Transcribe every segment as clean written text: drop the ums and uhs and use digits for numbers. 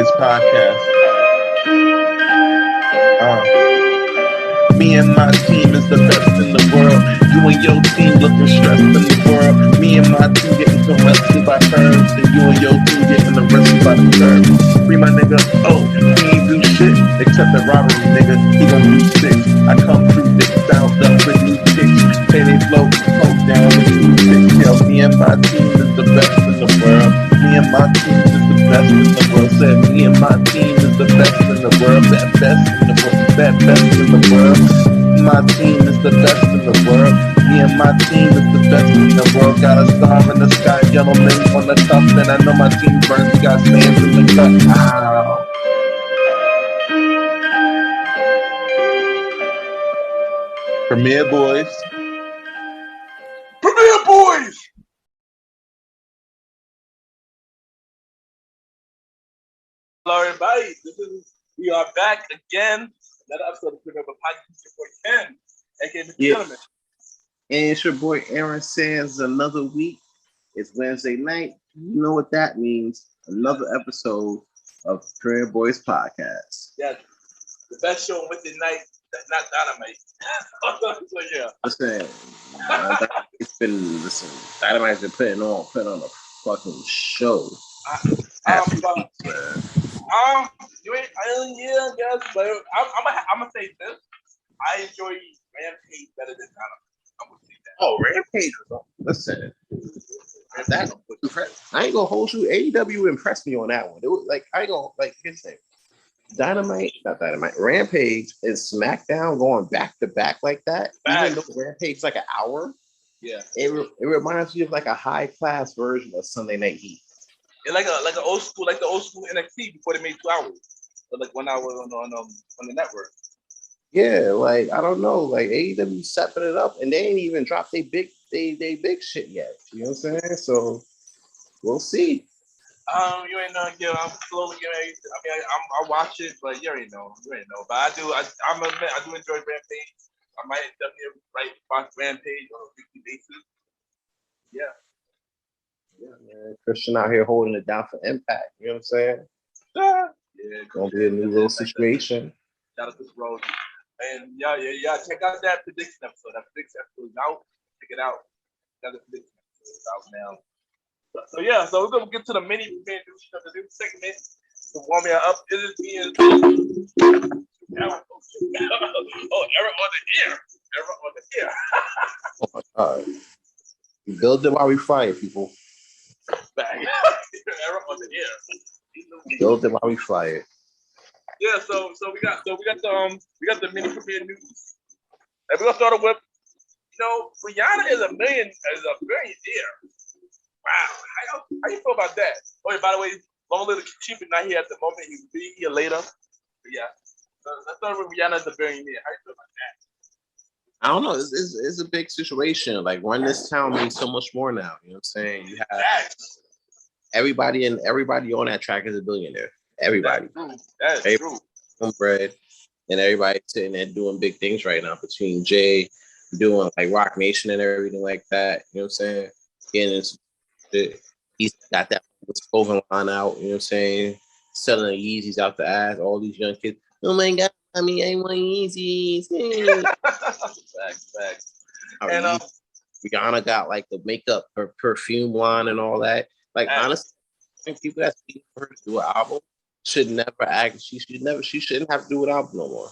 Boys podcast. Me and my team is the best in the world. You and your team looking stressed in the world. Me and my team getting some rescued by birds, and you and your team getting the rescued by the birds. Free my nigga, oh, he ain't do shit except the robbery, nigga. He gon' do six. I come through this sound up with new kicks. Pay they flow, poke down with new six. Yo, me and my team is the best in the world. Me and my team is the best in the world. Said me and my team is the best in the world. That best in the world. That best in the world. My team is the best in the world. Me and my team is the best in the world. Got a star in the sky, yellow link on the top. And I know my team burns. We got stands in the cut. Ow. Premier Boys. Premier Boys! Hello, everybody. We are back again. Another episode of Premier Boys Podcast. Your boy Ken, aka Mr. Gentleman. And it's your boy Aaron Sands. Another week. It's Wednesday night. You know what that means. Another episode of Premier Boys Podcast. Yes. The best show on Wednesday night that's not Dynamite. So, yeah. Listen, Dynamite's been putting on a fucking show. Yeah, guess, but I'm gonna say this. I enjoy Rampage better than Dynamite. I'm gonna say that. Oh, Rampage! Listen, I ain't gonna hold you. AEW impressed me on that one. It was like I ain't gonna like his thing. Not Dynamite. Rampage and SmackDown going back to back like that. Even though Rampage is like an hour. Yeah, it reminds me of like a high class version of Sunday Night Heat. Yeah, like the old school NXT before they made 2 hours, but like 1 hour on the network. Yeah, like I don't know, like AEW stepping it up, and they ain't even dropped they big shit yet. You know what I'm saying? So we'll see. You ain't know. Yeah, I'm slowly getting. I watch it, but you already know. But I do enjoy Rampage. I might definitely watch Rampage on a weekly basis. Yeah. Yeah, man. Christian out here holding it down for Impact. You know what I'm saying? Yeah. Gonna be a new little situation. Shout out to Road. And yeah. Check out that prediction episode. That prediction episode is out. Check it out. Another prediction episode is out now. So we're gonna get to the mini news. The new segment to warm me up. It is being Error on the air. Oh my god. We build it while we fire, people. Back. Error on the air. Build it while we fire. Yeah, so we got the mini premiere news. And we're gonna start with, Rihanna is a billionaire. Wow, how you feel about that? Oh, yeah, by the way, Long Live the Chief is not here at the moment. He'll be here later. But yeah, so let's start with Rihanna as a billionaire. How you feel about that? I don't know. It's a big situation. Like, Run This Town means so much more now. You know what I'm saying? You have everybody on that track is a billionaire. Everybody. That's true. Bread, and everybody sitting there doing big things right now. Between Jay doing like Rock Nation and everything like that. You know what I'm saying? Getting he's got that clothing line out. You know what I'm saying? Selling the Yeezys out the ass. All these young kids. Oh my god! I want Yeezys. Facts. And Rihanna got like the makeup, her perfume line, and all that. Like, honestly, I think people that's waiting for her to do an album should never act. She shouldn't have to do an album no more.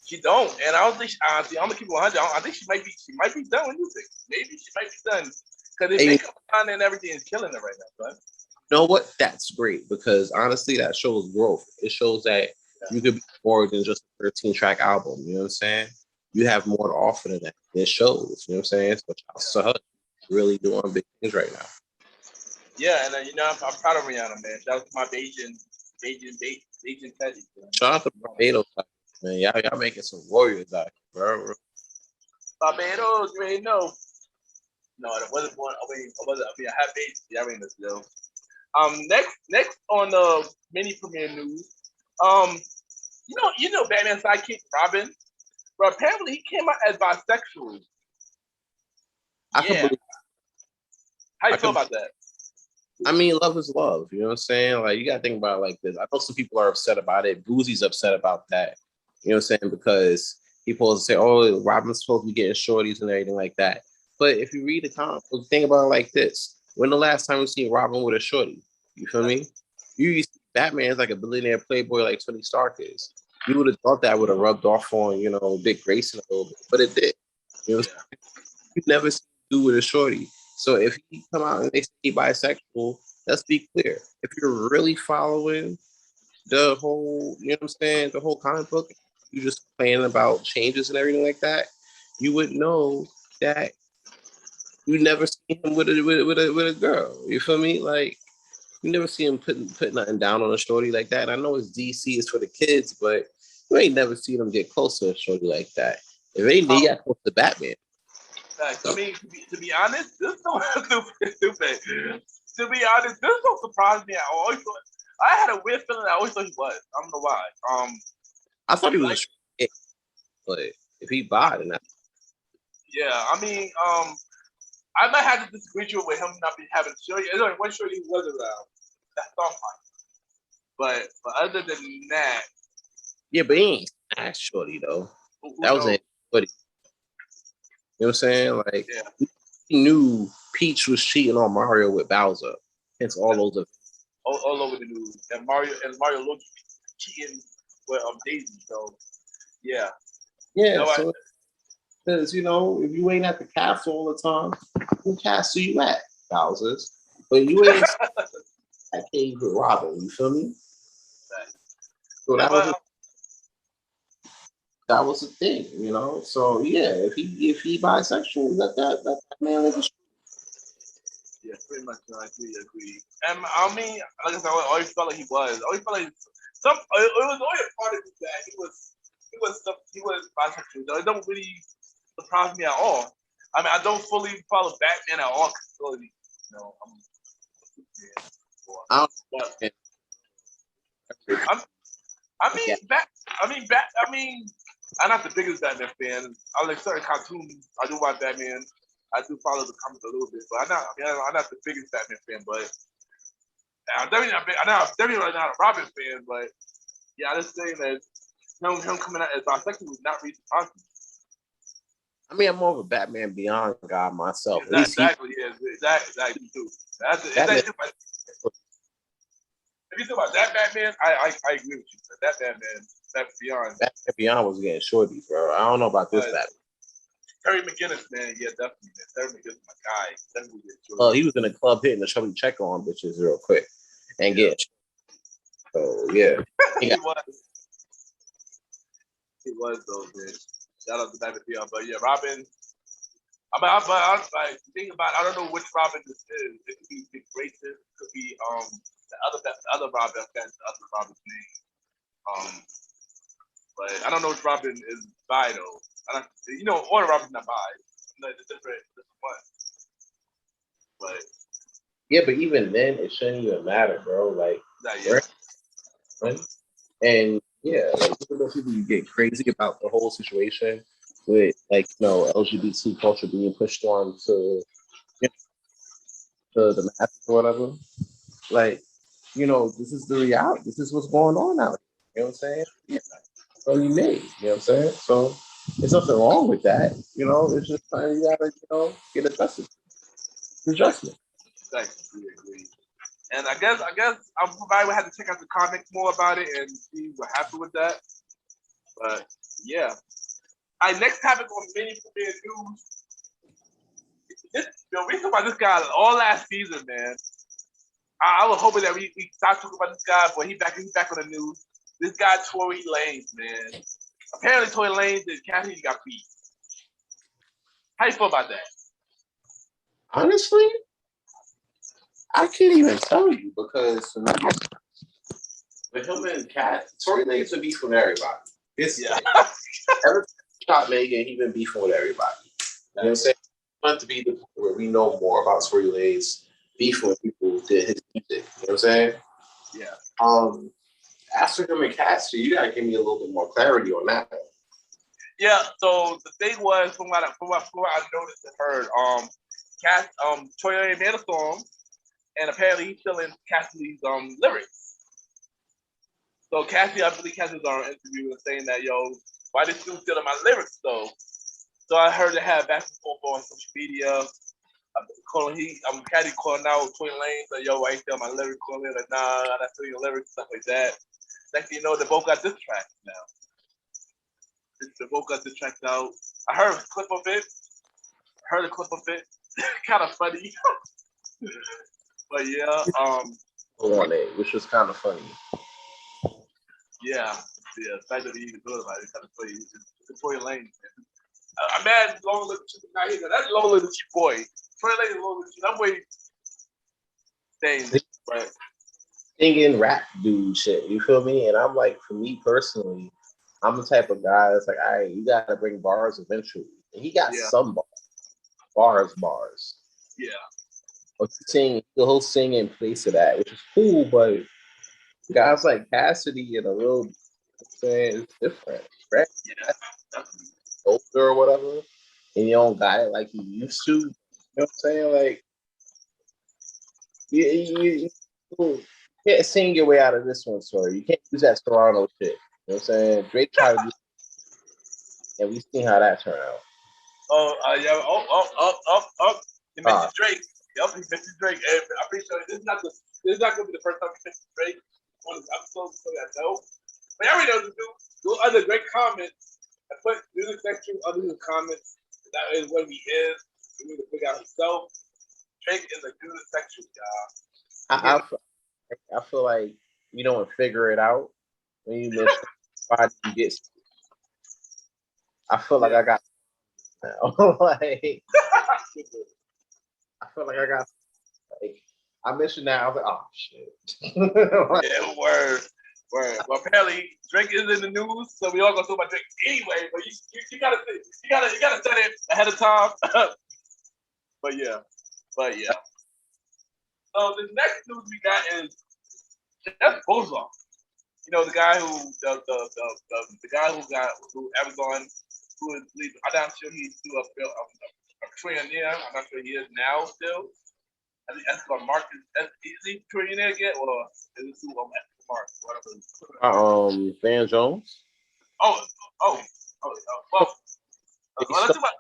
She don't, and I don't think. Honestly, I'm gonna keep 100. I think she might be done with music. Maybe she might be done because if they come on and everything is killing her right now, right? You know what? That's great because honestly, that shows growth. It shows that you could be more than just a 13-track album. You know what I'm saying? You have more to offer than that. It shows. You know what I'm saying? So her really doing big things right now. Yeah, and I'm proud of Rihanna, man. Shout out to my Bajan Teddy. Shout out to Barbados, man. Y'all making some warriors out here, bro. Barbados, you ain't know. No, it wasn't one. I had Bajan. Yeah, I ain't know. Next on the mini premiere news, Batman sidekick Robin, but apparently he came out as bisexual. I can believe. How you feel about that? I mean, love is love. You know what I'm saying? Like, you gotta think about it like this. I know some people are upset about it. Boozy's upset about that. You know what I'm saying? Because people say, "Oh, Robin's supposed to be getting shorties and everything like that." But if you read the comic book, think about it like this: when the last time you seen Robin with a shorty? You feel me? You used to, Batman's like a billionaire playboy like Tony Stark is. You would have thought that would have rubbed off on Dick Grayson a little bit, but it did. You know, Yeah. you never seen him do with a shorty. So if he come out and they say he bisexual, let's be clear. If you're really following the whole, you know what I'm saying, the whole comic book, you just complaining about changes and everything like that, you would know that you never seen him with a girl. You feel me? Like you never see him put nothing down on a shorty like that. And I know it's DC, is for the kids, but you ain't never seen him get close to a shorty like that. If they got close to Batman. I mean, to be honest, this don't stupid. To be honest, this don't surprise me. I had a weird feeling. I always thought he was. I don't know why. I thought he was like, a short, but if he bought and yeah. I mean, I might have to disagree with him not be having shorty. There's only one shorty who was around. That's fine. But other than that, yeah, but he ain't smash shorty though. who That was knows? it. But you know what I'm saying? Like Yeah. he knew Peach was cheating on Mario with Bowser. Hence all those All over the news. And Mario Loki cheating with Daisy. So yeah. yeah, No, so because if you ain't at the castle all the time, who castle you at? Bowser's. But you ain't at cave with Robin, you feel me? So yeah, that was the thing. So yeah, if he bisexual, let that man live his. yeah, pretty much. I agree. And I mean, like I said, I always felt like he was. I always felt like some. It was only a part of it that he was bisexual. It don't really surprise me at all. I mean, I don't fully follow Batman at all. Cause, I'm. I But don't I'm, I yeah. mean, I'm not the biggest Batman fan. I like certain cartoons. I do watch Batman. I do follow the comics a little bit, but I'm not the biggest Batman fan. But I'm definitely not. I'm definitely not a Robin fan. But yeah, I just saying that him coming out as bisexual was not really surprising. I mean, I'm more of a Batman Beyond guy myself. At least Exactly. Yeah. Exactly. Too. Batman. If you talk about that Batman, I agree with you. That Batman, that's Beyond. Batman Beyond was getting shorty, bro. I don't know about this Batman. Terry McGinnis, man, yeah, definitely. Man. Terry McGinnis, my guy. Definitely He was in a club hitting the chubby check on bitches real quick and get. So yeah, he was though, man. Shout out to Batman Beyond, but yeah, Robin. I'm like think about. I don't know which Robin this is. It could be Dick Grayson. It could be the other Robin. That's the other Robin's name. But I don't know which Robin is by though. All the Robin's not by. It's different one. But yeah, but even then, it shouldn't even matter, bro. Like, right? And yeah, like even though people get crazy about the whole situation with LGBT culture being pushed on to to the masses or whatever, like this is the reality. This is what's going on out here. You know what I'm saying? Yeah, so you made. You know what I'm saying? So there's nothing wrong with that. It's just something you gotta get adjusted. Adjustment. Exactly, agree. And I guess I probably would have to check out the comics more about it and see what happened with that. But yeah. Our next topic on mini premiere news. We talked about this guy all last season, man. I was hoping that we stop talking about this guy, but he's back on the news. This guy Tory Lanez, man. Apparently Tory Lanez and Cassidy got beat. How you feel about that? Honestly, I can't even tell you because with him and Cat, Tory Lanez been beefing with everybody. Ever since shot Megan, he been beefing with everybody. You know what I'm saying? I want to be the point where we know more about Tory Lanez beefing with people who did his music. You know what I'm saying? Yeah. As for him and Cassidy, you gotta give me a little bit more clarity on that. Yeah. So the thing was, from what I noticed and heard, Tory Lanez made a song, and apparently he's stealing Cassidy's lyrics. So Cassidy, I believe Cassidy was on an interview and saying that, yo, why this dude stealing my lyrics though? So I heard they had back and forth on social media. Caddy calling out Tory Lanez like, yo, why you stealing my lyrics? Calling like, nah, I'm not stealing your lyrics, stuff like that. Next thing you know, they both got diss tracks now. They both got diss tracks out. I heard a clip of it. Kind of funny. But yeah, on it, which was kind of funny. Yeah. The fact that he even doing about it kind of funny. It's Tory Lanez. I'm mad Long Live the Chief not here. That's Long Live the Chief boy. Tory Lanez is Long Live the Chief. I'm waiting. Dang, but Singing rap dude shit, you feel me? And I'm like, for me personally, I'm the type of guy that's like, all right, you gotta bring bars eventually. And he got some bars. Yeah. But he'll sing in place of that, which is cool, but guys like Cassidy and a little saying it's different, right? Yeah. Older or whatever, and you don't got it like he used to. You know what I'm saying? Like, you can't sing your way out of this one, sorry. You can't use that Toronto shit. You know what I'm saying? Drake tried to do, and we seen how that turned out. He mentioned Drake. Yup, he mentioned Drake. And I'm pretty sure this is not going to be the first time he mentioned Drake on this episode, so I know. But I already know to do other great comments. I put music section under the comments. That is what he is. We need to figure out himself. Drake is a music section, y'all. I feel like you don't figure it out when you miss why you get. I feel like I got now. Like, I feel like I got. Like, I missed it now. I was like, oh shit. Yeah, word. Well, apparently Drake is in the news, so we all gonna talk about Drake anyway. But you gotta set it ahead of time. But yeah. So the next news we got is Jeff Bezos. You know, the guy who who Amazon, who is leaving. I'm not sure he's still a trillionaire. I'm not sure he is now still. I think that's called Mark. Is he trillionaire yet, or is it still Mark? Whatever. Van Jones. Well, let's talk about.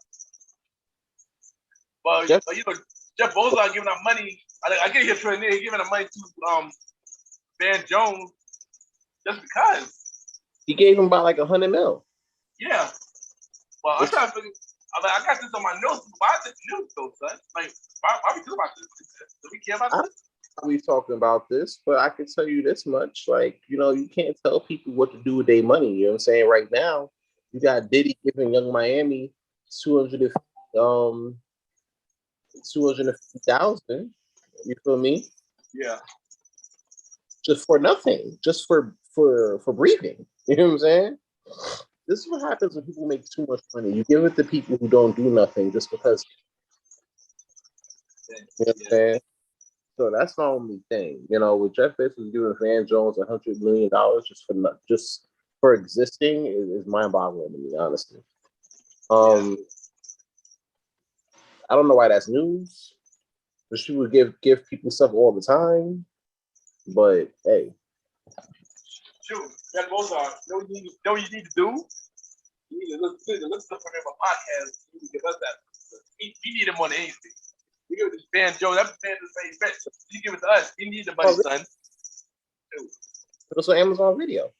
Well, Jeff Jeff Bezos giving out money. I get here trillionaire. He's giving out money to Van Jones just because. He gave him about like $100 million. Yeah. Well, I'm trying to figure. I got this on my notes. Why is this news though, son? Like, why we talking about this? Do we care about this? We talking about this, but I can tell you this much: like, you know, you can't tell people what to do with their money. You know what I'm saying? Right now, you got Diddy giving Young Miami 250,000. You feel me? Yeah. Just for nothing, just for breathing. You know what I'm saying? This is what happens when people make too much money. You give it to people who don't do nothing just because. You know what I'm saying? So that's the only thing. You know, with Jeff Bezos giving Van Jones $100 million just for existing is mind-boggling to me, honestly. I don't know why that's news. But she would give people stuff all the time. But hey. Shoot, Jeff Bezos, you know what you need to do? You need to listen to a podcast. You need to give us that. We need him more than anything. You give it to Van Jones. That man is saying, "Bitch, you give it to us. We need the money, son." Dude. It's on Amazon Video.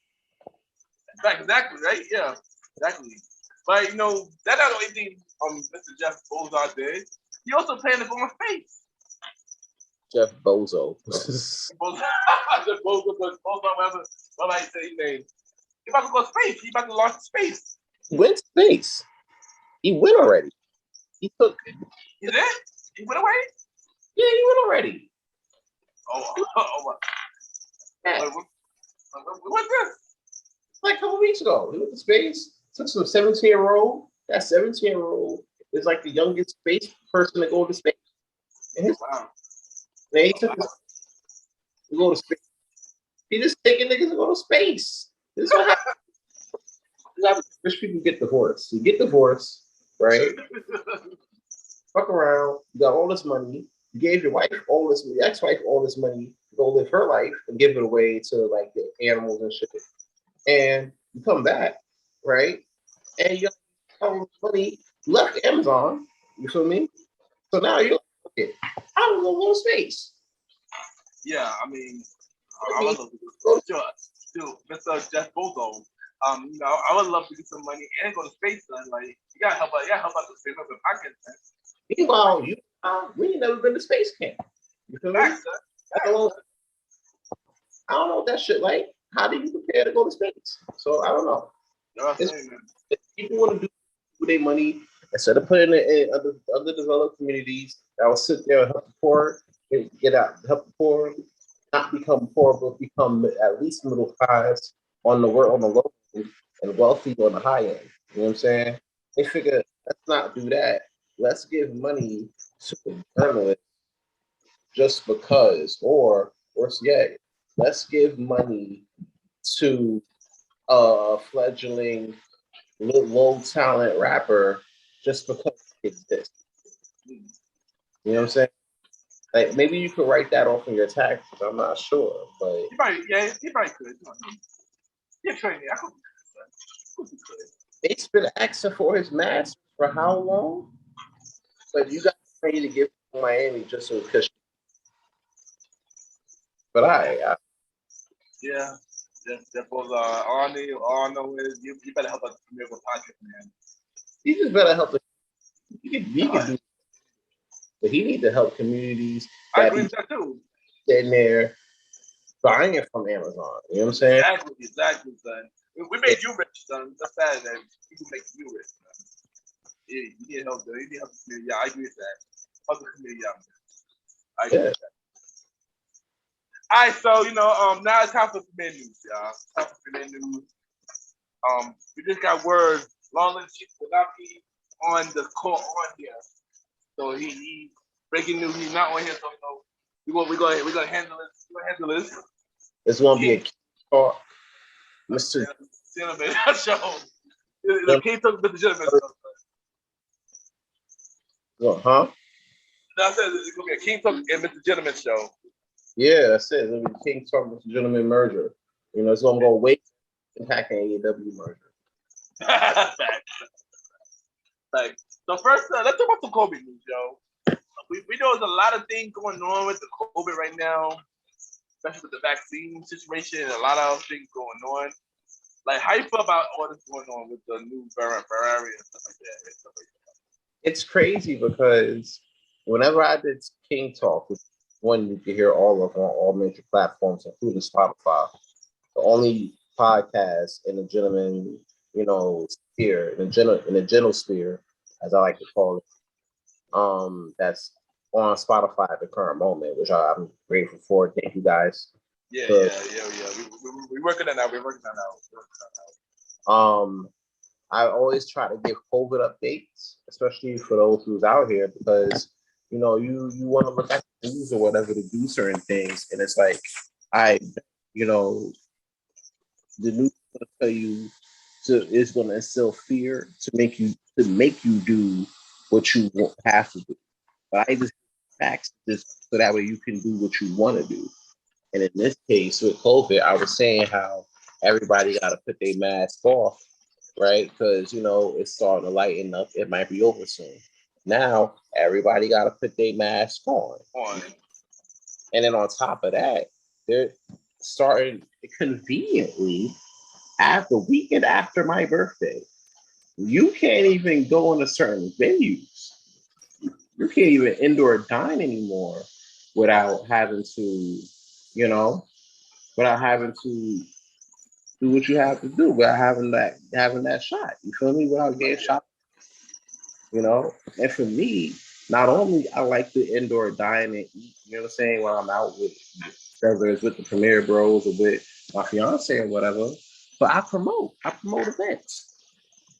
Exactly, right? Yeah, exactly. But you know, that's not the only thing Mr. Jeff Bezos did. He also planned to go on space. Jeff Bozo. Jeff Bozo, whatever I say his name. He about to go to space. He about to launch space. He went to space. He went already. He took. He did? He went away? Yeah, he went already. Oh. Yeah. What's this? Like a couple weeks ago. He went to space. Took some 17-year-old. That 17-year-old is like the youngest space person to go to space. Wow. He took us to go to space. He just taking niggas to go to space. This is what happens. Rich people get divorced. You get divorced, right? Fuck around. You got all this money. You gave your wife all this, your ex-wife all this money to go live her life and give it away to like the animals and shit. And you come back, right? And you have money left Amazon. You feel me? So now you're like, okay, I don't go to space. Yeah, I mean, I would love to do Mr. Jeff Bozo. You know, I would love to get some money and go to space, son. Like, you gotta help out the space up in pockets, man. Meanwhile, we ain't never been to space camp. You feel me? Facts, son. I don't know what that shit like. How do you prepare to go to space? So I don't know. You know what I'm saying, man? If people want to do with their money instead of putting it in other developed communities, that will sit there and help the poor get out, help the poor not become poor, but become at least middle class on the low end and wealthy on the high end. You know what I'm saying? They figure let's not do that. Let's give money to a journalist just because, or worse yet, let's give money to a fledgling low talent rapper just because it exists. You know what I'm saying? Like maybe you could write that off in your taxes. I'm not sure, but he probably could. Yeah, training. I could. It's been asking for his mask for how long? But you got ready to give to Miami just so because. But yeah. That was all I know is you better help us make a podcast, man. He just better help us. He can do, but he needs to help communities. I agree with that too. Sitting there buying it from Amazon. You know what I'm saying? Exactly, son. We made you rich, son. That's sad that people make you rich, son. Yeah, you need help, though. You need help the community. Yeah, I agree with that. Help the community out. I agree with that. All right, so now it's time for command news, y'all. Time for command news. We just got word. Long Chief will not be on the call on here, so he breaking news. He's not on here, so we're gonna handle this. We're gonna handle this. It's gonna be a talk, Mr. Gentleman show. The King Talk with the Gentleman show. Well, huh? No, I said it's gonna be a King Talk and Mr. Gentleman show. Yeah, that's it. It's gonna be King Talk with the Gentleman merger. It's gonna go way impacting AEW merger. Like, so first, let's talk about some COVID news, yo. We know there's a lot of things going on with the COVID right now, especially with the vaccine situation and a lot of things going on. Like, how you feel about all this going on with the new variant and stuff like that? It's crazy because whenever I did King Talk, which one you can hear all of on all major platforms, including Spotify, the only podcast in the gentleman, sphere, in the gentle sphere, as I like to call it, that's on Spotify at the current moment, which I'm grateful for. Thank you guys. Yeah. We're working on that. I always try to give COVID updates, especially for those who's out here, because you want to look at the news or whatever to do certain things, and it's like the news is going to tell you is going to instill fear to make you do what you have to do. But I just facts just so that way you can do what you want to do. And in this case with COVID, I was saying how everybody got to put their mask off, right? Because it's starting to lighten up. It might be over soon. Now everybody got to put their mask on. And then on top of that, they're starting conveniently the weekend after my birthday. You can't even go into certain venues. You can't even indoor dine anymore without having to, do what you have to do, without having that shot. You feel me? Without getting shot. And for me, not only I like to indoor dine and eat, you know what I'm saying, when I'm out with, whether it's with the Premier Bros or with my fiance or whatever, but I promote events.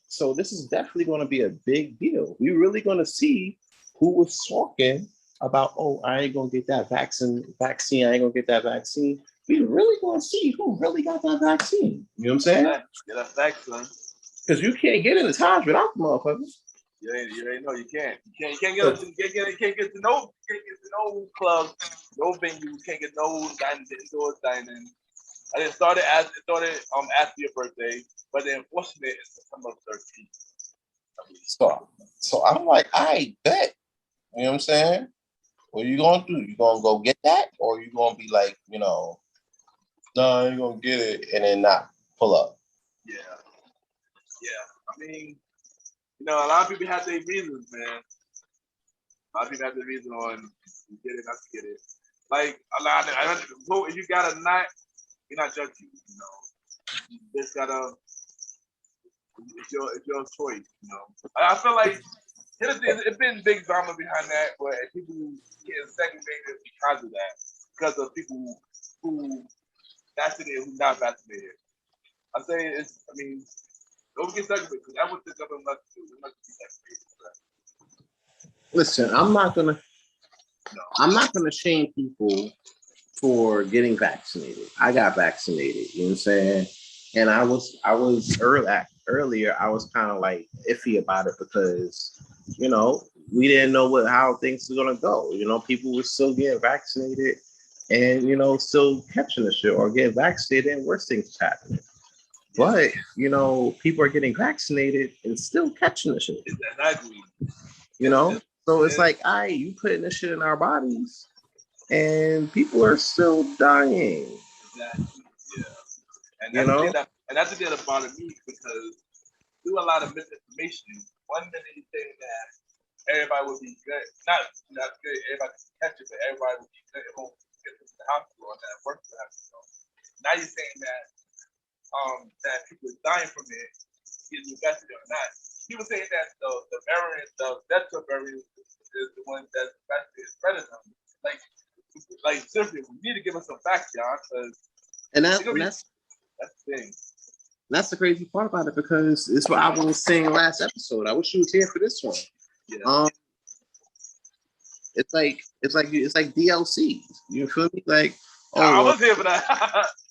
So this is definitely going to be a big deal. We're really going to see who was talking about, I ain't going to get that vaccine. I ain't going to get that vaccine. We're really going to see who really got that vaccine. You know what I'm saying? Get that vaccine. Because you can't get in the Taj without the motherfuckers. You ain't know you can't. You can't get to no club, no venue. You can't get no dining, indoor dining. I didn't after your birthday, but the enforcement is September 13th. So I'm like, I bet. You know what I'm saying? What are you gonna do? You gonna go get that, or you gonna be like, no, you're gonna get it and then not pull up? Yeah. I mean, a lot of people have their reasons, man. A lot of people have their reason on get it, not to get it. Like a lot of, if you got a knot, you're not judging. You just gotta. It's your choice. I feel like it's been big drama behind that, where people getting segregated because of that, because of people who vaccinated, who not vaccinated. I say don't get segregated because that's what the government must do. It must be segregated. Listen, I'm not gonna shame people for getting vaccinated. I got vaccinated, you know what I'm saying? And I was earlier, I was kind of like iffy about it because, we didn't know how things were gonna go. People were still getting vaccinated and still catching the shit, or getting vaccinated and worse things happening. But people are getting vaccinated and still catching the shit. Exactly. So it's like, you putting this shit in our bodies, and people are still dying. Exactly. Yeah. And that's the thing that bothered me, because through a lot of misinformation, one minute you think that everybody would be good, not good, everybody can catch it, but everybody would be good, it won't get to the hospital, and that works for hospital. Now you're saying that that people are dying from it, getting invested or not. People saying that the variant, the Delta variant, is the one that's spreading them. Like seriously, we need to give us some facts, y'all, because that's the thing. That's the crazy part about it, because it's what I was saying last episode. I wish you was here for this one. Yeah. It's like DLC. You feel me? Like, I was here for that.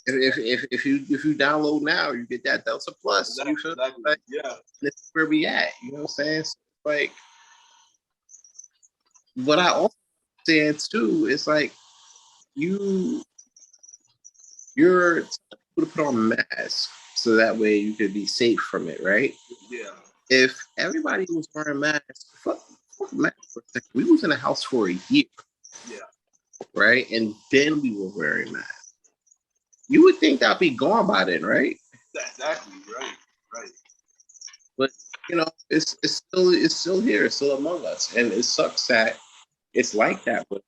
if you download now, you get that Delta Plus. Exactly. You feel like, yeah, this is where we at. You know what I'm saying? So, like, what I also saying too is like, you're telling people to put on masks so that way you could be safe from it, right? Yeah. If everybody was wearing masks, fuck masks for a second. We was in a house for a year. Yeah. Right? And then we were wearing masks. You would think that'd be gone by then, right? Exactly. Right. But it's still here, it's still among us, and it sucks that it's like that. But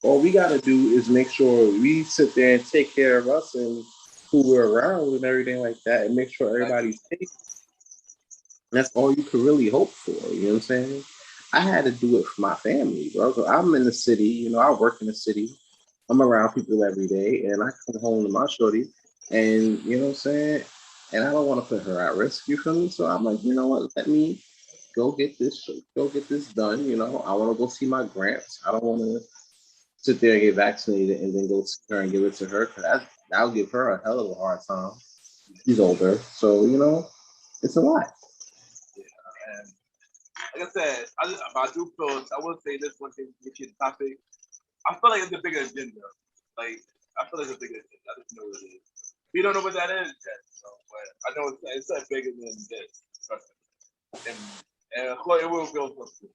all we gotta do is make sure we sit there and take care of us and who we're around and everything like that, and make sure everybody's safe. That's all you can really hope for. You know what I'm saying? I had to do it for my family, bro. So I'm in the city, I work in the city. I'm around people every day, and I come home to my shorty, and you know what I'm saying? And I don't want to put her at risk, you feel me? So I'm like, you know what? Let me go get this done. I want to go see my gramps. I don't want to sit there and get vaccinated and then go see her and give it to her, because that'll give her a hell of a hard time. She's older, so it's a lot. Yeah, and like I said, I do feel, I will say this one thing, which is topic. I feel like it's a bigger agenda. Like, I feel like it's a bigger agenda. I just know what it is. We don't know what that is yet, but I know it's bigger than this. And of course, it will go for you.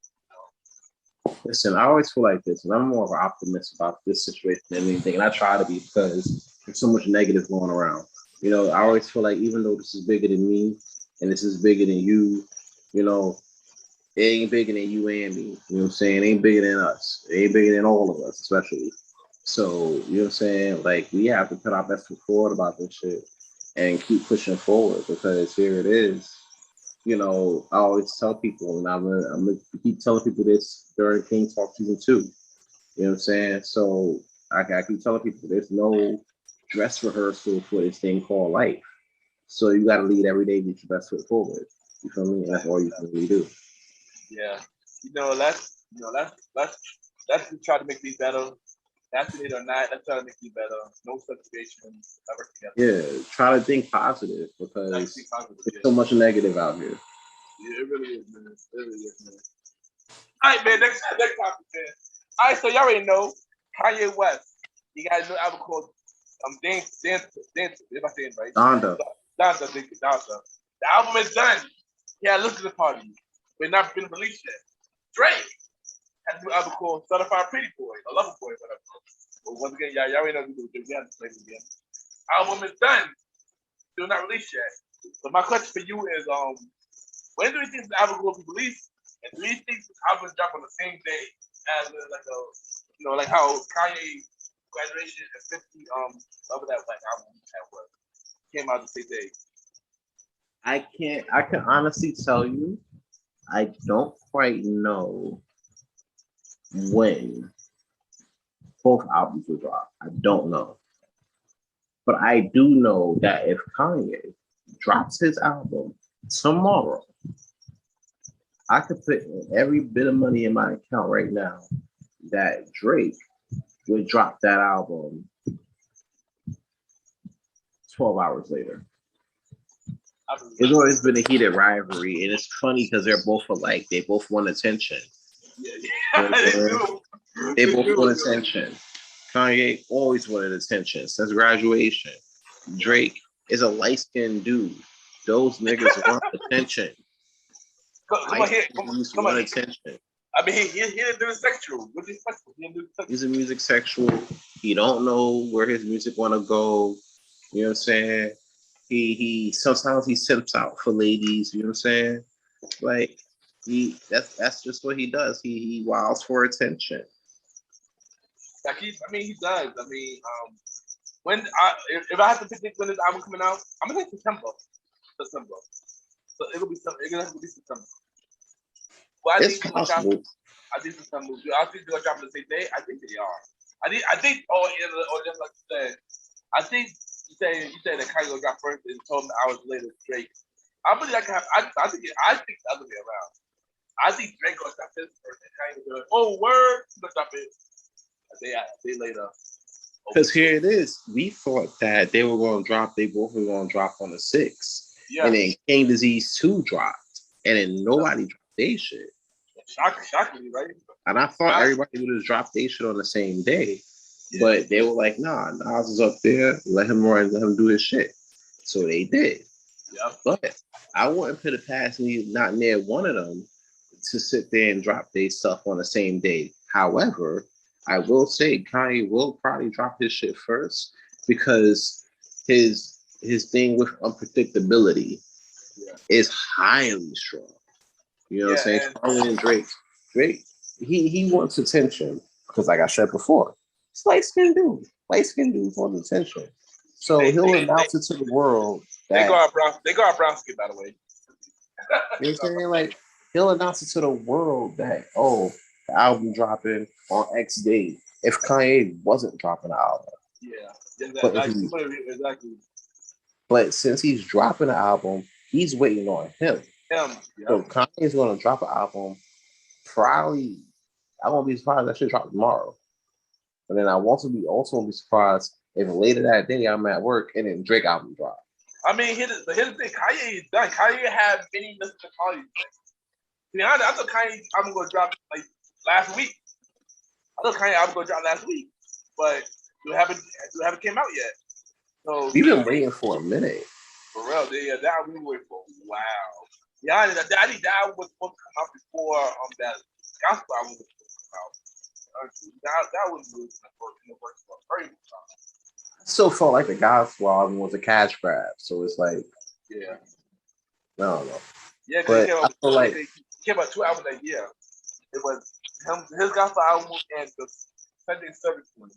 Listen, I always feel like this, and I'm more of an optimist about this situation than anything, and I try to be, because there's so much negative going around. I always feel like, even though this is bigger than me and this is bigger than you, it ain't bigger than you and me. You know what I'm saying? It ain't bigger than us. It ain't bigger than all of us, especially. So, you know what I'm saying? Like, we have to put our best foot forward about this shit and keep pushing forward, because here it is. I always tell people, and I'm gonna keep telling people this during King Talk Season 2. You know what I'm saying? So I keep telling people there's no dress rehearsal for this thing called life. So you got to lead every day with your best foot forward. You feel me? That's all you can really do. Yeah, let's try to make these better. Vaccinate or not, let's try to make these better. No segregation, ever together. Yeah, try to think positive, because there's so much negative out here. Yeah, it really is, man. It really is, man. All right, man. Next topic, man. All right, so y'all already know Kanye West. He got a new album called Dance. If I say it right. Donda. Donda. The album is done. He had a listening party, but not been released yet. Drake has a new album called Certified Pretty Boy, or Lover Boy, whatever. But once again, y'all already know we do. We have to play it again. Album is done. Still not released yet. So my question for you is, when do you think the album will be released? And do you think this album drop on the same day as like how Kanye graduation and 50 over that Black album that was came out the same day? I can honestly tell you, I don't quite know when both albums will drop. I don't know. But I do know that if Kanye drops his album tomorrow, I could put in every bit of money in my account right now that Drake would drop that album 12 hours later. It's always been a heated rivalry, and it's funny because they're both alike. They both want attention. Yeah. They both want attention. Kanye always wanted attention since graduation. Drake is a light-skinned dude. Those niggas want attention. Come on here. Want attention. I mean, he didn't do the sexual. He's a music sexual. He don't know where his music want to go. You know what I'm saying? He sometimes he simps out for ladies. You know what I'm saying? Like that's just what he does. He wilds for attention. Like he does. I mean, if I have to pick when this album coming out, I'm gonna say September. So it'll be September. Well, It's possible. I think September. I think they're gonna drop it the same day. I think they are. I think or just like you said, I think you said that Kanye will drop first and 12 hours later Drake. I believe that can happen. I think the other way around. I think Drake gonna drop his first and Kanye will go, oh word, gonna drop it a day later. Because here it is. We thought that they were going to drop. They both were going to drop on the 6th. Yeah. And then King Disease 2 dropped. And then nobody dropped their shit. Shockingly, right? And I thought everybody would have dropped their shit on the same day. Yeah. But they were like, nah, Nas is up there. Let him run. Let him do his shit. So they did. Yeah. But I wouldn't put it past me, not near one of them, to sit there and drop their stuff on the same day. However, I will say Kanye will probably drop his shit first because his thing with unpredictability is highly strong. You know what I'm saying? Kanye and Drake, he wants attention because, like I said before, it's light-skinned dude. Light-skinned dudes want attention. So he'll announce it to the world. They go out brown skin, by the way. You know what I'm saying? Like, he'll announce it to the world that, oh, the album dropping on X day. If Kanye wasn't dropping an album. Yeah. Exactly. But since he's dropping an album, he's waiting on him. So Kanye's going to drop an album. Probably, I won't be surprised that shit drop tomorrow. But then I also be surprised if later that day I'm at work and then Drake album drop. I mean, here's the thing. Kanye is done. Kanye had many listening parties. To be honest, I thought Kanye album going to drop like last week. I thought Kanye album going to drop last week, but it haven't came out yet. So we've been waiting for a minute. For real, that album we waiting for. Wow. Yeah, I think that album was supposed to come out before that gospel album was supposed to come out. That was really in the works for a very long time. I still felt like the gospel album was a cash grab, so it's like, I don't know. Yeah, because he came out 2 albums that year. It was his gospel album and the Sunday service one.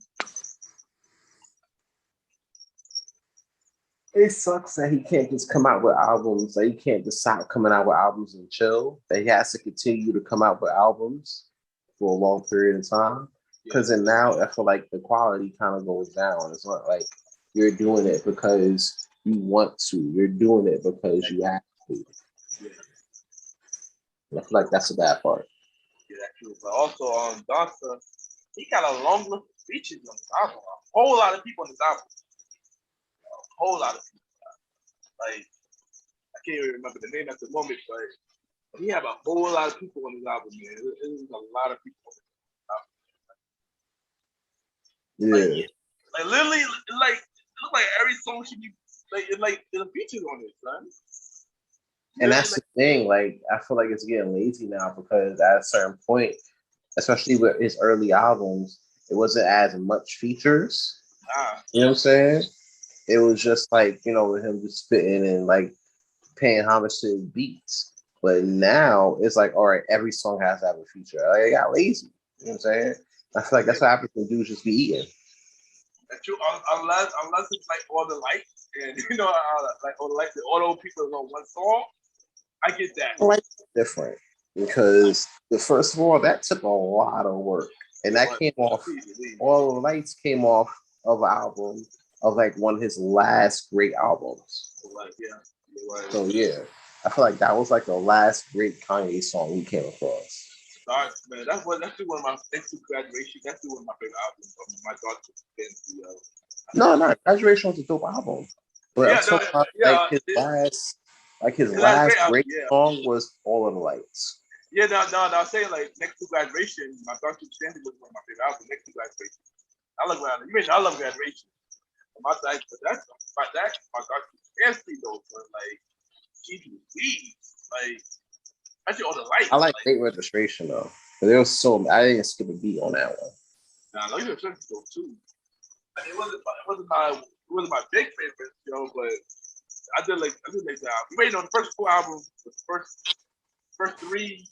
It sucks that he can't just come out with albums. That he can't just stop coming out with albums and chill. That he has to continue to come out with albums for a long period of time. Because then now I feel like the quality kind of goes down. It's not like you're doing it because you want to. You're doing it because you have to. Yeah. And I feel like that's the bad part. Yeah, that's true. But also Donda, he got a long list of features on this album. A whole lot of people on this album. A whole lot of people. Like, I can't even remember the name at the moment, but He have a whole lot of people on his album, man. It was a lot of people on his album. Yeah. Like literally, like it look like every song should be like there's a feature on it, son. And that's the thing. Like, I feel like it's getting lazy now because at a certain point, especially with his early albums, it wasn't as much features. You know what I'm saying? It was just like, you know, with him just spitting and like paying homage to his beats. But now it's like, all right, every song has to have a feature. Like, it got lazy. You know what I'm saying? I feel like that's what African dudes just be eating. That's true, unless it's like all the lights and like all the lights and all those people on one song. I get that. Like different because first of all, that took a lot of work, and that came off. All the lights came off of an album of like one of his last great albums. So yeah, I feel like that was like the last great Kanye song we came across. Man, that's one of my next to Graduation. That's one of my favorite albums. My daughter. No, Graduation was a dope album. But I'm talking about like his last great song was All of the Lights. Yeah, no, I'm saying like next to Graduation, my daughter Stanley was one of my favorite albums. Next to Graduation, I love Graduation. My daughter Stanley though, but like she leaves like. Actually, all the lights. I like Late Registration though. But there was I didn't skip a beat on that one. Nah, Late Registration though too. It wasn't my big favorite, but I did like that. You know, the first 4 albums, the first 3,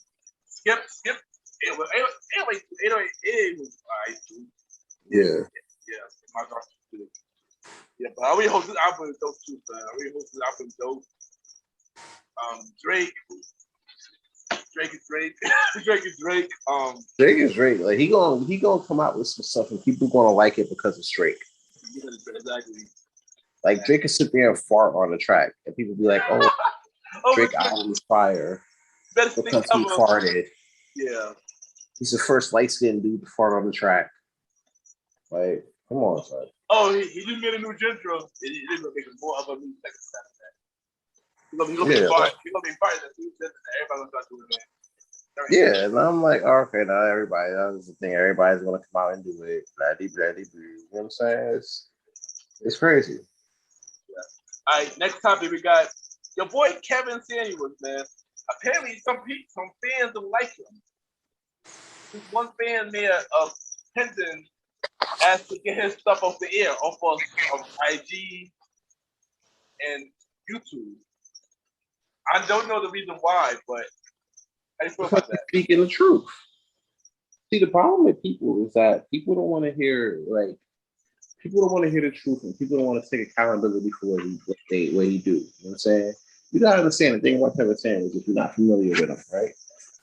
skip. It was 808 was alright too. Yeah. My daughter too. Yeah, but I really hope this album is dope too, man. I really hope this album is dope. Drake is Drake. Drake is Drake. Drake is Drake. Like he gonna come out with some stuff and people gonna like it because it's Drake. Exactly. Like Drake can sit there and fart on the track and people be like, "Oh, Drake album is fire because he farted." Yeah. He's the first light-skinned dude to fart on the track. Like, come on, son. Oh, he just made a new intro. He's gonna make more of a new second step. He's gonna be fire. He's gonna be fire. Everybody's gonna start doing that. Yeah, and I'm like, okay, now everybody, that's the thing. Everybody's gonna come out and do it. You know what I'm saying? It's crazy. Yeah. All right, next topic we got your boy Kevin Samuels, man. Apparently, some fans don't like him. This one fan made a pendant asked to get his stuff off the air, off of IG and YouTube. I don't know the reason why, but I feel about that. Speaking the truth. See, the problem with people is that people don't want to hear the truth, and people don't want to take accountability for what he do. You know what I'm saying? You gotta understand the thing about Kevin Samuels if you're not familiar with him, right?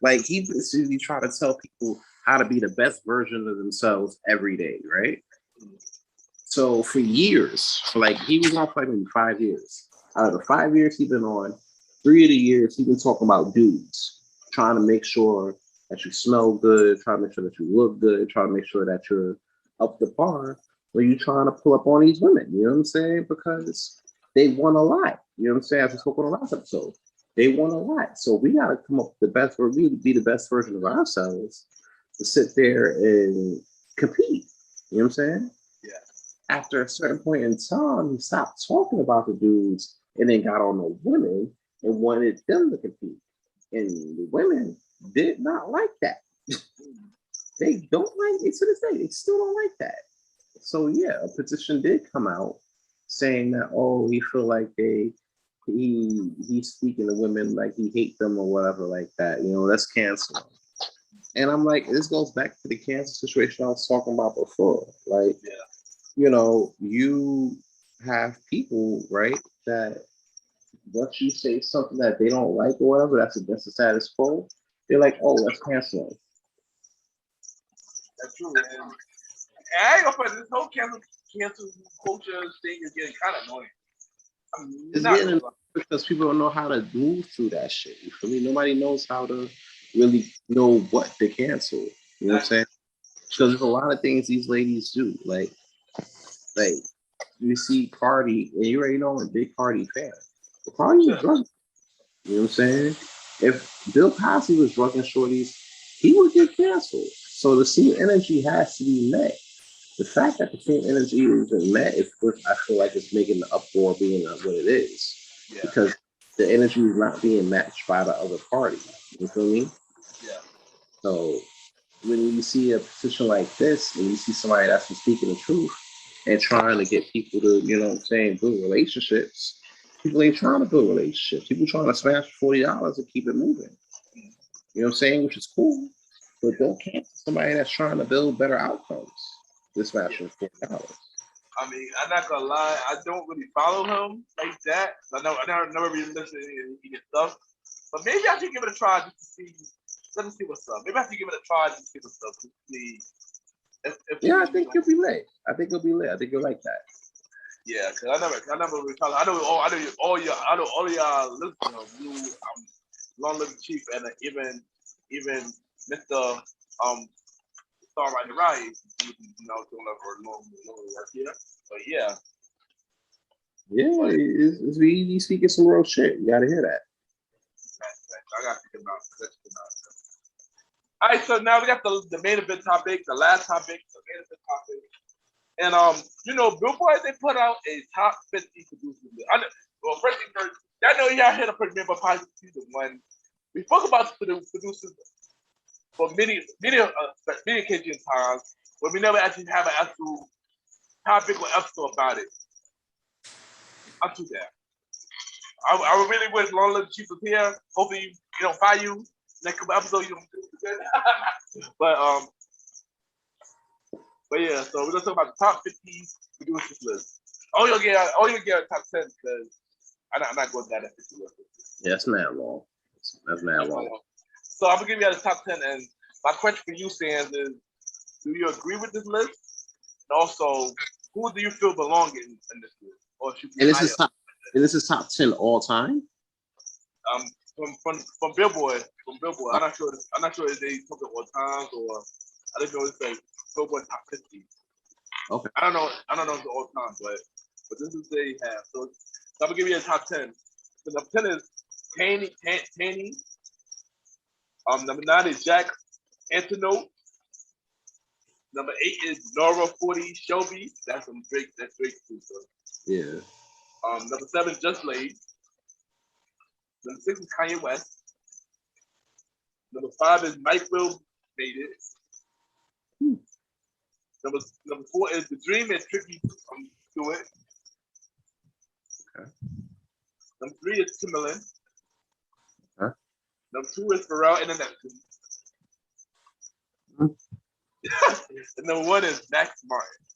Like he basically try to tell people how to be the best version of themselves every day, right? So for years, he was on for like maybe 5 years. Out of the 5 years he's been on, 3 of the years he's been talking about dudes, trying to make sure that you smell good, trying to make sure that you look good, trying to make sure that you're up to par when you're trying to pull up on these women. You know what I'm saying? Because they want a lot. You know what I'm saying? As we spoke on the last episode, they want a lot. So we got to come up with the best, or we be the best version of ourselves to sit there and compete. You know what I'm saying? Yeah. After a certain point in time, he stopped talking about the dudes and then got on the women and wanted them to compete. And the women did not like that. They don't like it to this day. They still don't like that. So yeah, a petition did come out saying that, oh, he feel like he's speaking to women like he hate them or whatever like that. You know, let's cancel him. And I'm like, this goes back to the cancer situation I was talking about before. Like, you know, you have people, right, that once you say something that they don't like or whatever, that's against the status quo, they're like, oh, let's cancel them. That's true. And I ain't gonna put this whole cancel culture thing is getting kind of annoying. It's getting annoying because people don't know how to move through that shit. You feel me? Nobody knows how to really know what to cancel. You know what I'm saying? Because there's a lot of things these ladies do. Like you see Cardi, and you already know I'm a big Cardi fan. But Cardi is drunk. You know what I'm saying? If Bill Cosby was drugging shorties, he would get canceled. So the same energy has to be met. The fact that the same energy isn't met is what I feel like it's making the uproar being what it is. Yeah. Because the energy is not being matched by the other party. You feel me? Yeah. So when you see a position like this, and you see somebody that's been speaking the truth and trying to get people to, you know what I'm saying, build relationships, people ain't trying to build relationships. People trying to smash $40 and keep it moving. You know what I'm saying? Which is cool. But don't cancel somebody that's trying to build better outcomes. This smashing $40. I mean, I'm not gonna lie, I don't really follow him like that. I never really listen to his stuff. But maybe I should give it a try just to see. Let me see what's up. Maybe I should give it a try just to see what's up. To see yeah, I think you'll be lit. I think you'll like that. Yeah, because I never really follow. I know all y'all listeners. You, Long Live the Chief, and even Mr. Starlight Rise, doing a normal work here. But yeah. Yeah, it's really speaking some real shit. You gotta hear that. I got to think about it. All right, so now we got the main event topic, the last topic, the main event topic. And Billboard, they put out a top 50 producers list. Well, first thing first, I know y'all heard of Premiere Positive Season 1. We spoke about the producers for many occasions times, but we never actually have an actual topic or episode about it. I'll do that. I really wish Long Live the Chief was here. Hopefully, you don't fire you. Next episode, you don't do it. But yeah, so we're gonna talk about the top 50 producers list. Oh, you'll get a top 10 because I'm not going down that 50 list. Yeah, that's mad long. That's mad long. So I'm gonna give you the top 10, and my question for you, Sands, is: do you agree with this list? And also, who do you feel belong in this list? Or should and this is top 10 all time. From Billboard. I'm not sure if they took it all times or I don't know if they Billboard top 50. Okay. I don't know if it's all time, but this is they have. So I'm gonna give you a top 10. So number 10 is Tanny. Number 9 is Jack Antonote. Number 8 is Nora 40 Shelby. That's from Drake. That's Drake's producer. Yeah. Number 7 Just Laid. Number 6 is Kanye West. Number 5 is Mike Will Made It. Number 4 is The Dream and Tricky Do It. Okay. Number 3 is Timberland. Huh? Number 2 is Pharrell and the Neptunes. And number 1 is Max Martin.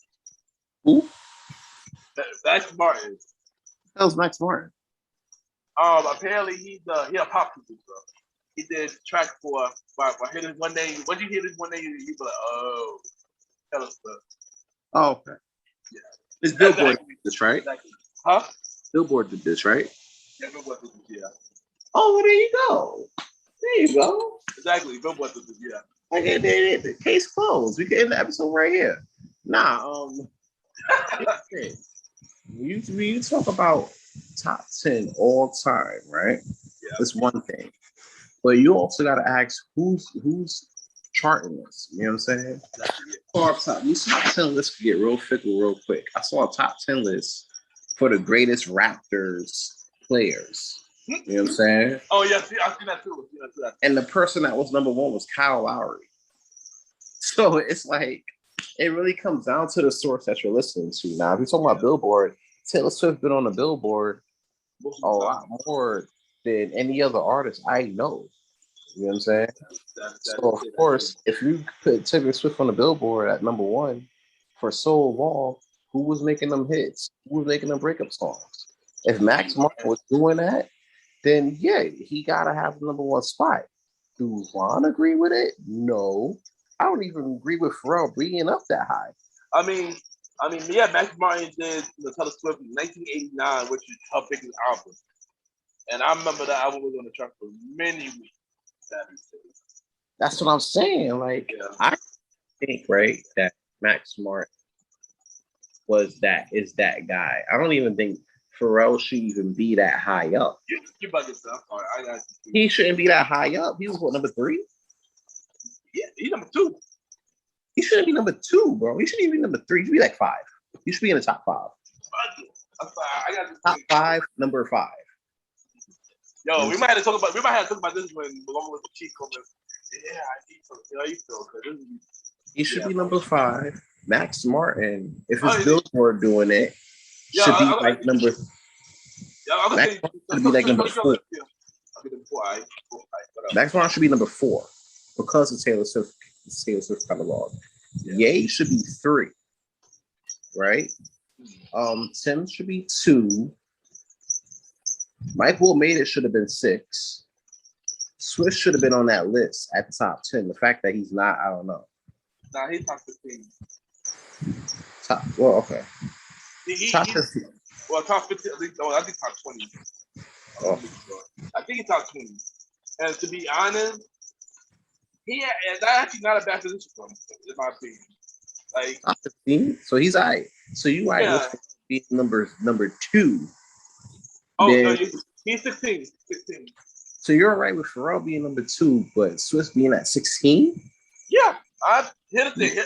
Who? Max Martin. That was Max Martin. Apparently he a pop producer. He did track for Hit This One Day. When you hear this one day, you be like, oh, tell us stuff. Oh, okay. Yeah. It's Billboard did this, right? Exactly. Huh? Billboard did this, right? Yeah, Billboard did this, yeah. Oh, well, there you go. There you go. Exactly, Billboard did this, yeah. Okay, the case closed. We can end the episode right here. Nah, you talk about top 10 all time, right? Yeah. That's one thing. But you also got to ask who's charting this. You know what I'm saying? Exactly. These top 10 lists can get real fickle real quick. I saw a top 10 list for the greatest Raptors players. You know what I'm saying? Oh, yeah, I've seen that too. And the person that was number 1 was Kyle Lowry. So it's like, it really comes down to the source that you're listening to. Now, if you're talking about Billboard, Taylor Swift been on the Billboard a lot more than any other artist I know. You know what I'm saying? So, of course, if you put Taylor Swift on the Billboard at number 1 for so long, who was making them hits? Who was making them breakup songs? If Max Martin was doing that, then yeah, he gotta have the number 1 spot. Do Ron agree with it? No. I don't even agree with Pharrell being up that high. I mean, yeah, Max Martin did the Taylor Swift in 1989, which is her biggest album. And I remember that album was on the chart for many weeks. That's what I'm saying. Like, yeah. I think, right, that Max Martin is that guy. I don't even think Pharrell should even be that high up. You about yourself. All right, I got you. He shouldn't be that high up. He was what, number 3? Yeah, he's number 2. He shouldn't be number 2, bro. He shouldn't even be number 3. He should be like 5. He should be in the top 5. I got top 5, number 5. Yo, we might have to talk about this when along with the Chief coming. Yeah, I need some. You know, you feel He should be number 5. Max Martin, if it's Billboard doing it, should be like number. Max Martin should be like number 4. Max Martin should be number 4 because of Taylor Swift catalog. Ye should be 3, right? Tim should be 2. Mike Will Made It should have been 6. Swift should have been on that list at the top 10. The fact that he's not, I don't know. Nah, he's top 15. Well, okay. Top 15. Well, top 15. I think top 20. Oh. I think he's top 20. And to be honest, that's actually not a bad position for him, in my opinion. Like top 15. So he's all right. So you might be number 2. Oh, no, he's 16. So you're all right with Pharrell being number 2, but Swiss being at 16? Yeah. Here's the thing.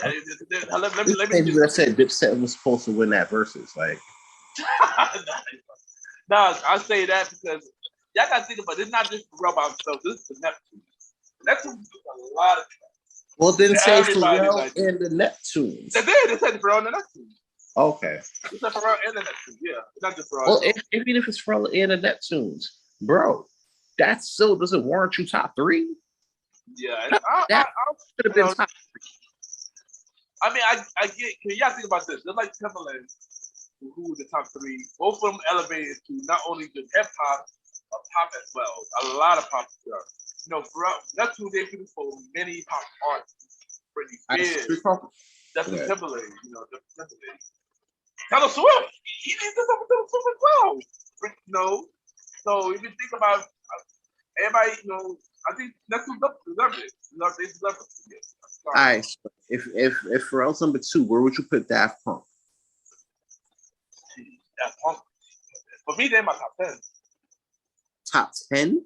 Let me I said Dipset was supposed to win that versus. Like, nah, I say that because y'all gotta think about it. It's not just Pharrell by himself. This is the Neptune. Neptune does a lot of tracks. Well, then say Pharrell and the Neptunes. They did. They said Pharrell and the Neptune. Okay. It's not Pharrell and the Neptunes. Yeah, it's not just Pharrell. Well, even if it's Pharrell and the Neptunes, bro, that still doesn't warrant you top 3. Yeah, that should have been top 3. I mean, I get. Can y'all think about this? They're like Timberland, who were the top 3. Both of them elevated to not only just hip hop, but pop as well. A lot of pop stuff. You know, Pharrell, Neptune they produced for many pop artists. Pretty big. Justin Timberlake, you know, Justin Timberlake. Taylor Swift, he needs to talk Taylor Swift as well. You know, so if you think about everybody, you know, I think that's who deserve it. They deserve it. All right. So if Pharrell's number 2, where would you put Daft Punk? Daft Punk. For me, they're in my top 10. Top 10?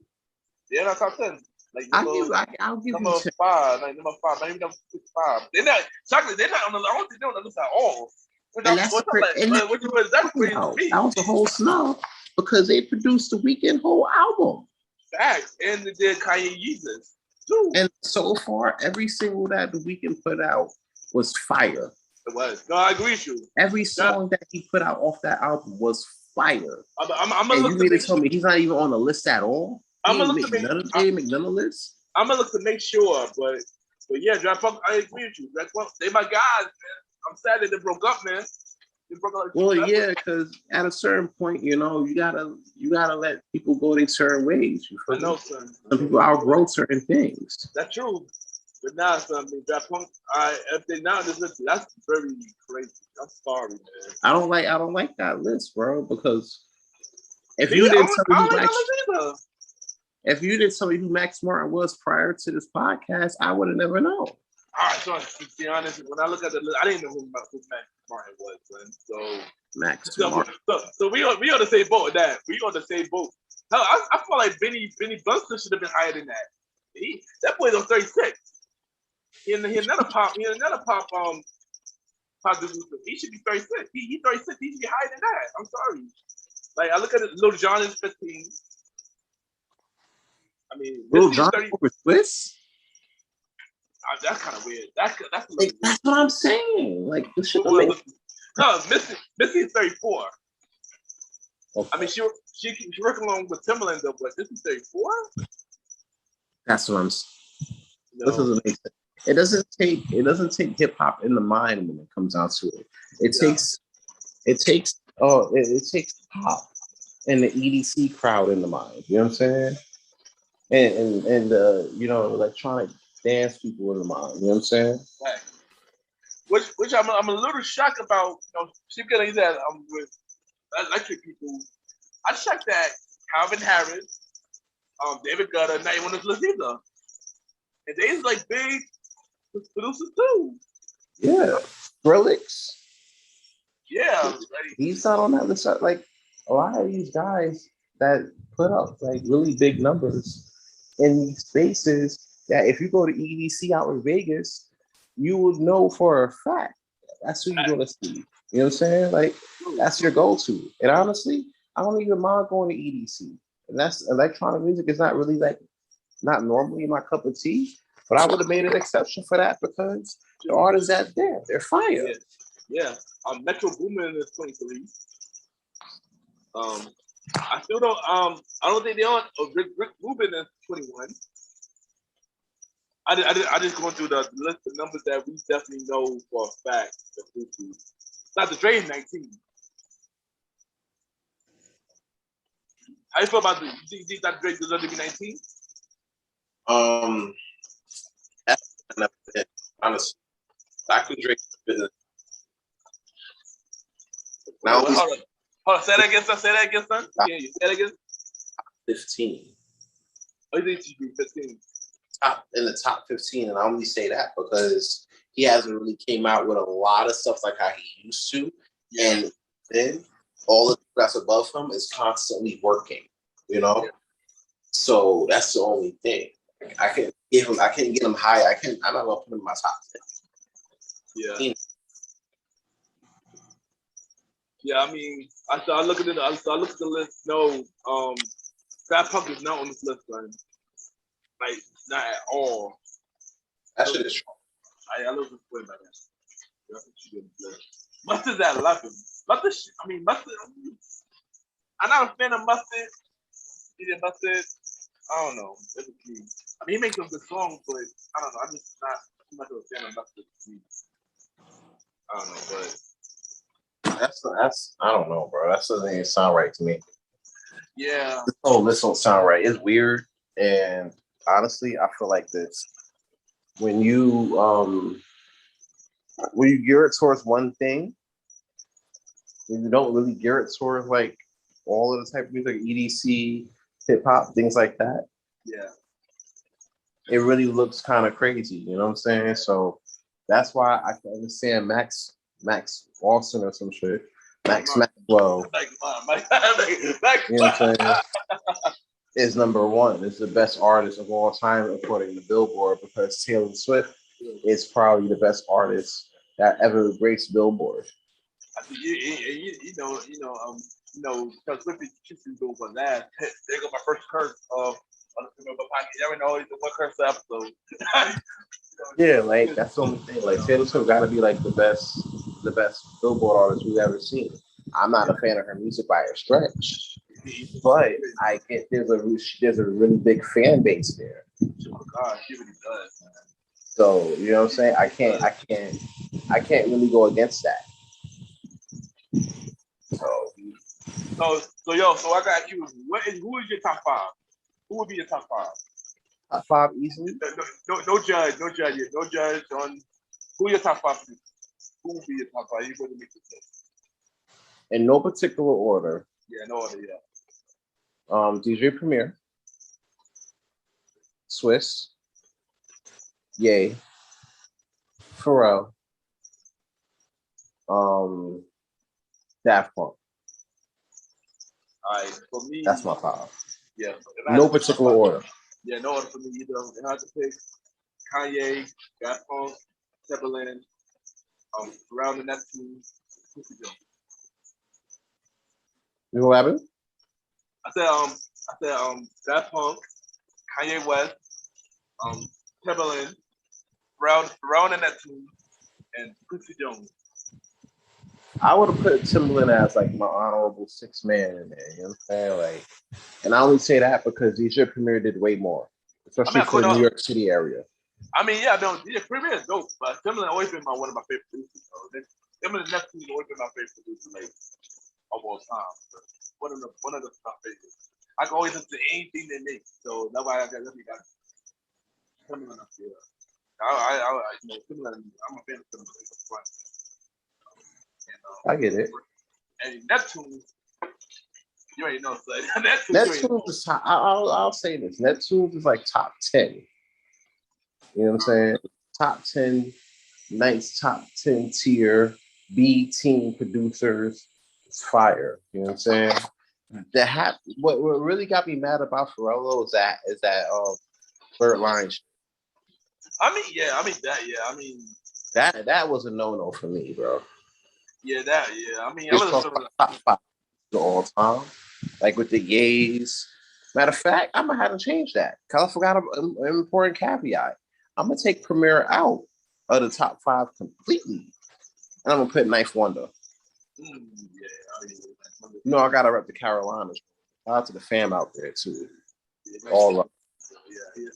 Yeah, not top 10. Like I'll give number you 10. 5, like number 5, maybe number 5. They're not on the. I don't think they're on the list at all. That was a whole snub because they produced the Weeknd whole album. Facts, and they did Kanye Yeezus too. And so far, every single that the Weeknd put out was fire. It was. No, I agree with you. Every song that he put out off that album was fire. I'm and you mean to tell me he's not even on the list at all? I'm gonna look to none of the list. I'm gonna look to make sure, but yeah, Daft Punk, I agree with you. That's what they my guys, man. I'm sad that they broke up, man. Well, yeah, because at a certain point, you know, you gotta let people go their certain ways. I know, son. Some people outgrow certain things. That's true. But now, son, Daft Punk, if they now this list, that's very crazy. I'm sorry, man. I don't like that list, bro, because if you didn't tell me who Max Martin was prior to this podcast, I would have never known. All right, so to be honest, when I look at the list, I didn't know who Max Martin was, man. So Max Martin. So we on the same boat with that. We on the same boat. Hell, I feel like Benny Bunster should have been higher than that. That boy's on 36. He another pop. He should be 36. He's 36. He should be higher than that. I'm sorry. Like I look at it, Lil Jon is 15. I mean, Lil Jon over Swiss. That's kind of weird. That's what I'm saying. Like, this shit no, Missy is 34. Okay. I mean, she working along with Timberland though, but this is 34. That's what I'm saying. No. This doesn't make sense. It doesn't take hip hop in the mind when it comes down to it. It takes pop and the EDC crowd in the mind. You know what I'm saying? And you know, electronic dance people in the mind. You know what I'm saying? Right. Which I'm a little shocked about. You know, she's gonna use that with electric people. I'm shocked that Calvin Harris, David Guetta, not even on this list either. And they's like big producers too. Yeah, Skrillex. Yeah, he's not on that list. Like, a lot of these guys that put up like really big numbers in these spaces that if you go to EDC out in Vegas, you would know for a fact that's who you're gonna see. You know what I'm saying? Like that's your go-to. And honestly, I don't even mind going to EDC. And that's electronic music is not really like not normally my cup of tea, but I would have made an exception for that because the artists that there, they're fire. Yeah. Metro Boomin is 23. I still don't. I don't think they on. Rick Rubin is 21. I just going through the list of numbers that we definitely know for a fact. Dr. Dre is 19. How you feel about this? You think Dr. Dre deserves to be 19? That's enough. Honestly, Dr. Dre. Now, hold on. Say that again, son. Say that again, son. Yeah, you say that again. 15. Oh, you think he should be 15? In the top 15, and I only say that because he hasn't really came out with a lot of stuff like how he used to, and then all the that's above him is constantly working, you know. Yeah. So that's the only thing. I can't get him high. I'm not gonna put him in my top 10. Yeah. Yeah, I mean, I started looking at the list. No, Fat Punk is not on this list, man. Like, not at all. That shit is strong. I love this point about that. Mustard's at 11. Mustard. I'm not a fan of Mustard. Mustard. I don't know. He makes some good songs, but I don't know. I'm just not too much of a fan of Mustard. I don't know, but. That's I don't know, bro. That doesn't even sound right to me. Yeah. This don't sound right. It's weird, and honestly, I feel like this when you gear it towards one thing, when you don't really gear it towards like all of the type of music, EDC, hip hop, things like that. Yeah. It really looks kind of crazy. You know what I'm saying? So that's why I can understand Max Austin or some shit. Maxwell. You know what I'm saying? Is number one. Is the best artist of all time according to Billboard because Taylor Swift is probably the best artist that ever graced Billboard. Taylor Swift is doing for that. There go my first curse of y'all know the one curse episode. Yeah, like that's the only thing. Like Taylor Swift got to be like the best Billboard artist we've ever seen. I'm not a fan of her music by a stretch, but I get there's a really big fan base there. Oh God, she really does, man. So you know what I'm saying? I can't really go against that. So I got you. Who is your top 5? Who would be your top 5? Top 5 easily. No judge on who your top 5 is. Who would be your top 5? You going to make this list. In no particular order. Yeah, no order. Yeah. DJ Premier, Swiss, Ye, Pharrell, Daft Punk. All right, for me, that's my 5. Yeah. No particular order. Yeah, no order for me either. If I had to pick Kanye, Daft Punk, Timberland, Pharrell and Neptune, You know what happened? I said Daft Punk, Kanye West, Timberland, Pharrell and Neptune, and Quincy Jones. I would have put Timberland as like my honorable 6th man in there. You know what I'm saying? Like, and I only say that because DJ Premier did way more, especially for the New York City area. I mean, yeah, no, DJ Premier is dope, but Timberland always been one of my favorite producers. So Timberland and Neptune always been my favorite producer, like of all time. So one of the my favorites. I can always listen to anything they make, so that's why I got Timberland up here. Timberland, I'm a fan of Timberland. It's fun. I get it. And Neptune, you already know. So Neptune is top, I'll say this. Neptune is like top 10. You know what I'm saying? Top 10, nice top 10 tier B team producers. It's fire. You know what I'm saying? What really got me mad about Pharrell is that Bird Line shit. I mean, yeah, I mean that, yeah, I mean, That was a no for me, bro. yeah, that, yeah, I mean, I Just was talking sort about of, top five of all time, like with the Yays. Matter of fact, I'm gonna have to change that because I forgot an important caveat. I'm gonna take Premier out of the top five completely, and I'm gonna put Knife Wonder. yeah, I mean, You know, I gotta rep the Carolinas. Shout out to the fam out there too. yeah, All up. yeah, yeah.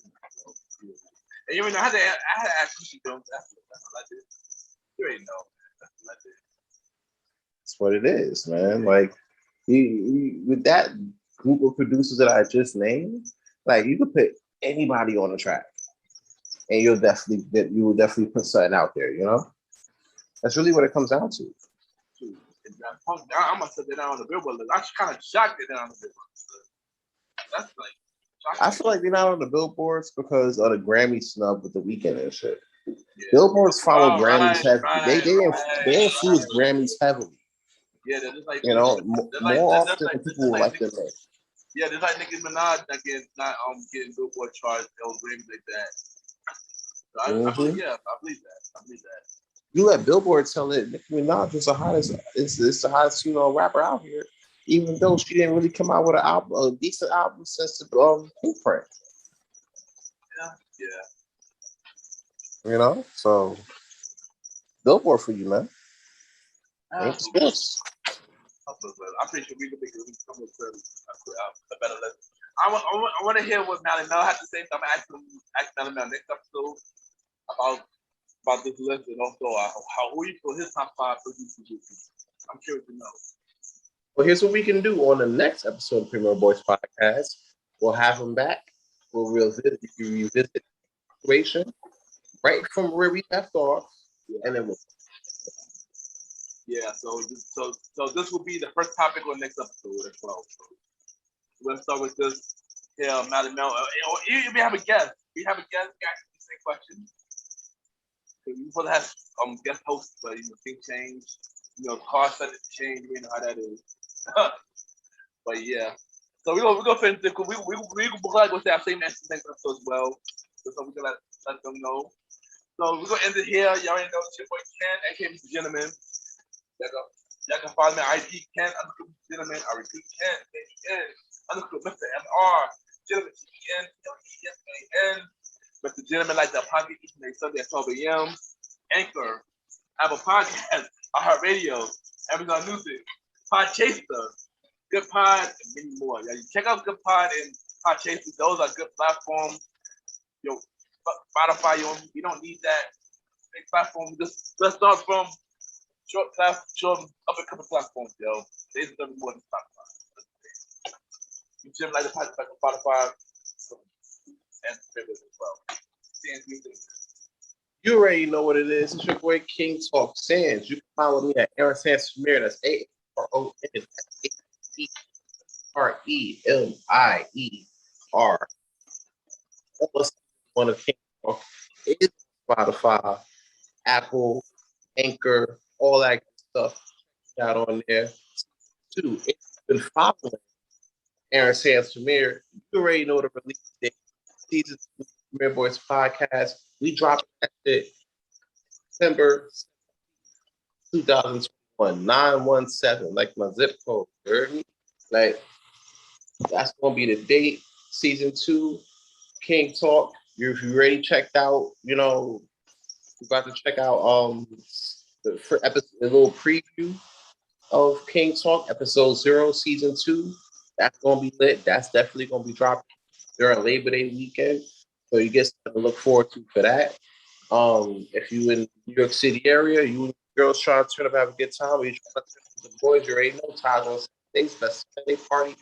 And you know, I had to ask you, that's what I did. You already know. That's what I did. That's what it is, man. Like with that group of producers that I just named, like you could put anybody on the track, and you will definitely put something out there. You know, that's really what it comes down to. Shoot. And that punk, I must have been down on the Billboard list. I'm kind of shocked they're down on the Billboard list. That's like I shocking. feel like they're not on the billboards because of the Grammy snub with the weekend and shit. Yeah. Billboards follow Oh, Grammys heavily. They influence right. Grammys heavily. Yeah, they're just like You know, they're like more they're often just like than they're people just would like like to admit. yeah, there's like Nicki Minaj that not getting Billboard charts, those Grammys like that. So I believe, Mm-hmm. yeah, I believe that. I believe that. You let Billboard tell it Nicki Minaj is the hottest, is the hottest female rapper out here, even though she didn't really come out with a decent album since the Blueprint. Yeah, yeah. You know, so Billboard for you, man. Ain't Absolutely. sports. I'm pretty sure we can make it come with a better list. I want to hear what Malimal had to say. So I'm gonna ask Malimal next episode about this list and also how who you feel his top five producers. I'm curious to know. Well, here's what we can do on the next episode of Premier Boys Podcast. We'll have him back. We'll revisit the situation right from where we left off, and then we'll. Yeah, so this will be the first topic on next episode as well. So we're gonna start with this. Yeah, Malimal. We have a guest. We have a guest asking the same question. We supposed to have guest hosts, but things change. Car settings change. You know how that is. But yeah, so we're gonna finish. We probably gonna say our same answer next episode as well. So we're gonna let them know. So we're gonna end it here. Y'all already know it's your boy Ken, aka Mr. Gentleman. Y'all can follow me on IG Ken _ Gentleman. I repeat Ken Ken _ Mr. MR Gentleman Ken Mr. Gentleman like the pocket each and every Sunday at 12 a.m. Anchor, Apple Podcast, iHeartRadio, Amazon Music, Podchaser, Good Pod, and many more. Yeah, you check out Good Pod and Podchaser. Those are good platforms. Spotify, you don't need that big platform. Just let's start from short up and coming platforms, yo. These are the more than Spotify. You should like the podcast like Spotify and as well. You already know what it is. It's your boy King Talk Sands. You can follow me at Aaron Sands Samir. That's ARONSAREMIER. One of King Talk is Spotify, Apple, Anchor, all that good stuff. Out on there. Two, if you've been following Aaron Sands Samir, you already know the release date. Season 2 Premier Boys Podcast. We dropped that shit December 2021, 917, like my zip code. You heard me? Like, that's gonna be the date. Season 2, King Talk. If you already checked out, we're about to check out the little preview of King Talk, episode 0, season 2. That's gonna be lit. That's definitely gonna be dropping during Labor Day weekend. So you get something to look forward to for that. If you in New York City area, you and girls trying to turn up, have a good time, or you trying to turn up with the boys, you already know times on Sundays, best Sunday party,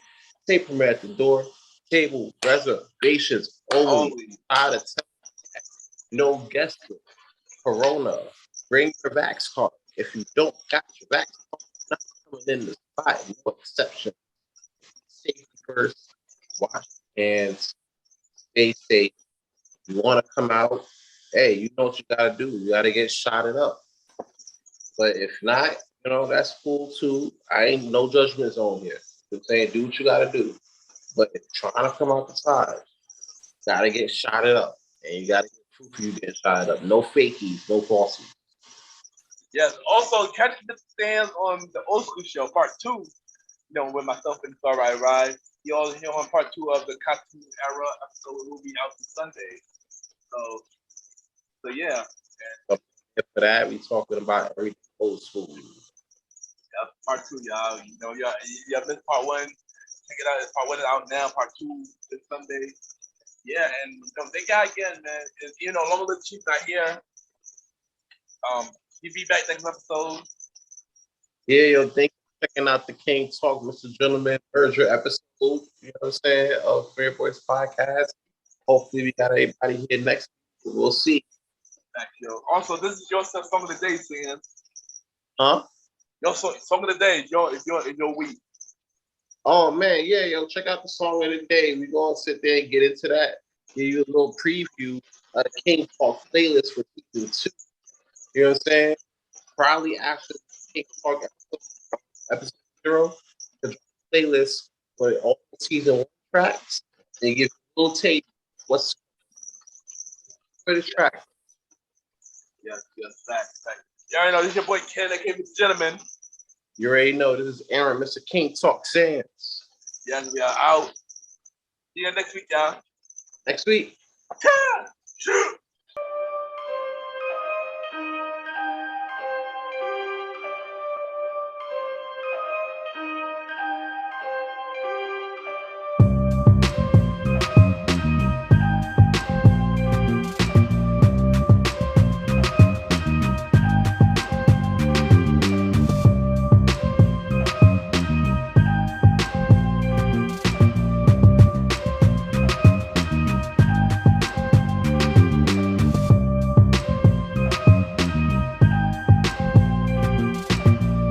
stay premiere at the door, table, reservations, only out of time, no guest list, Corona, bring your vax card. If you don't got your vax card, not coming in the spot, no exception. Safety first, wash your hands, stay safe. You want to come out, hey, you know what you got to do. You got to get shotted up. But if not, that's cool too. I ain't no judgment zone here. I'm saying, do what you gotta do. But if you're trying to come out the side, gotta get shotted up. And you gotta get proof of you getting shotted up. No fakies, no falsies. Yes. Also, catch the stands on the old school show, part 2. You know, with myself and Star Ride. He on part 2 of the cartoon era episode will be out this Sunday. So yeah. So for that, we talking about everything old school. Yeah, part 2, y'all. You know, y'all missed part 1. Check it out. Part 1 is out now. Part 2 this Sunday. Yeah, and you know, they got again, man. You know, long live Chief not here. He'll be back next episode. Yeah, yo, thank you for checking out the King Talk, Mr. Gentleman. Heard your episode, you know what I'm saying, of Fair Boys Podcast. Hopefully, we got everybody here next week. We'll see. Back, yo. Also, this is your song of the day, Sam. Huh? Your song of the day is your week. Oh, man, yeah, yo, check out the song of the day. We're going to sit there and get into that. Give you a little preview of the King Talk playlist for season 2. You know what I'm saying? Probably after the King Talk episode 0, the playlist for all season 1 tracks and give you a little taste what's for the track. Yes, facts. You already know this is your boy Ken, that came with the gentleman. You already know this is Aaron, Mr. King Talk Sands. Yes, we are out. See you next week, y'all. Next week. Shoot.